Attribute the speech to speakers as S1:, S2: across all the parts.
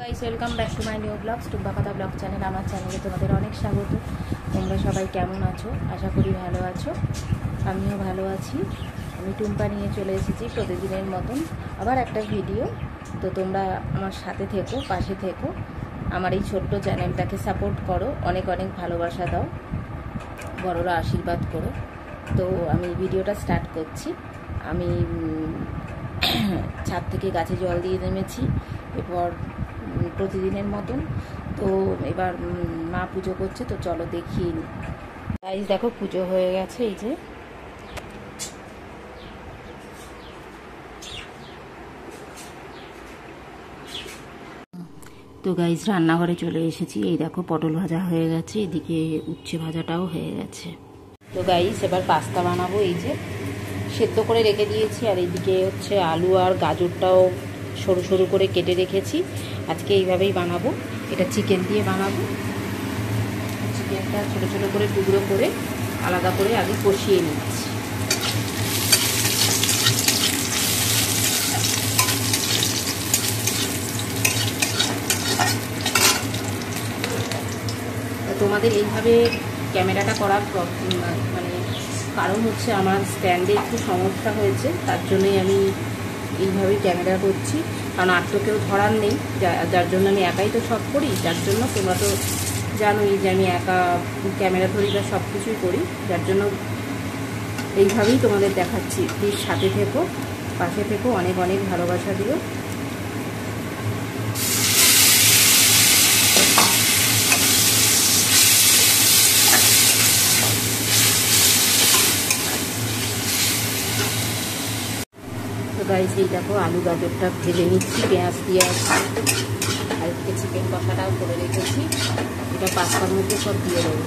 S1: Guys welcome back to my new blogs Tumpa কথা blog channel. আমার চ্যানেলে তোমাদের অনেক স্বাগত। তোমরা সবাই কেমন আছো? আশা করি ভালো আছো, আমিও ভালো আছি। আমি টুম্পা নিয়ে চলে এসেছি প্রতিদিনের মতন আবার একটা ভিডিও। তো তোমরা আমার সাথে থেকো, পাশে থেকো, আমার এই ছোট্ট চ্যানেলটাকে সাপোর্ট করো, অনেক অনেক ভালোবাসা দাও, বড়রা আশীর্বাদ করো। তো আমি ভিডিওটা স্টার্ট করছি। আমি ছাদ থেকে গাছে জল দিয়ে নেমেছি এরপর প্রতিদিনের মতন। তো এবার মা পুজো করছে, তো চলো দেখিয়ে নিই। গাইস দেখো পুজো হয়ে গেছে, এই যে তো গাইস রান্নাঘরে চলে এসেছি। এই দেখো পটল ভাজা হয়ে গেছে, এদিকে উচ্ছে ভাজাটাও হয়ে গেছে। তো গাইস এবার পাস্তা বানাবো। এই যে সেদ্ধ করে রেখে দিয়েছি, আর এইদিকে হচ্ছে আলু আর গাজরটাও সরু সরু করে কেটে রেখেছি। আজকে এইভাবেই বানাবো, এটা চিকেন দিয়ে বানাবো। চিকেনটা ছোটো ছোটো করে টুকরো করে আলাদা করে আগে কষিয়ে নিচ্ছি। তোমাদের এইভাবে ক্যামেরাটা করার মানে কারণ হচ্ছে আমার স্ট্যান্ডে একটু সমস্যা হয়েছে, তার জন্যই আমি এইভাবেই ক্যামেরা করছি। কারণ আর তো কেউ ধরার নেই, যার জন্য আমি একাই তো সব করি। যার জন্য তোমরা তো জানোই যে আমি একা ক্যামেরা ধরি বা সব কিছুই করি, যার জন্য এইভাবেই তোমাদের দেখাচ্ছি। প্লিজ সাথে থেকো, পাশে থেকো, অনেক অনেক ভালোবাসা দিও। তো গাইস এই দেখো আলু গাজরটা ভেজে নিচ্ছি পেঁয়াজ দিয়ে, আর এদিকে চিকেন কষাটাও করে রেখেছি। এটা পাস্তার মধ্যে সব দিয়ে দেবো।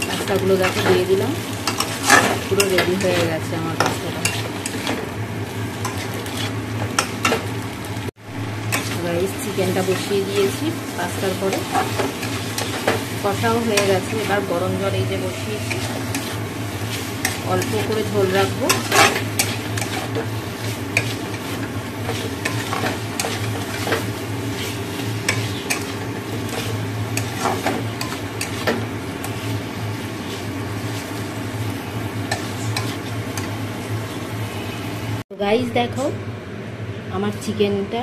S1: পাস্তাগুলো দেখো দিয়ে দিলাম, পুরো রেডি হয়ে গেছে আমার পাস্তাটা। গাইস চিকেনটা বসিয়ে দিয়েছি পাস্তার পরে, কষাও হয়ে গেছে। এবার গরম জল এই যে বসিয়েছি, অল্প করে ঝোল রাখবো। গাইস দেখো আমার চিকেনটা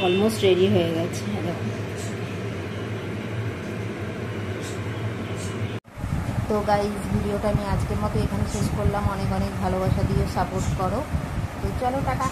S1: অলমোস্ট রেডি হয়ে গেছে। দেখো তো গাইস ভিডিওটা আমি আজকের মতো এখানে শেষ করলাম। অনেক অনেক ভালোবাসা দিয়ে সাপোর্ট করো। তো চলো টাটা।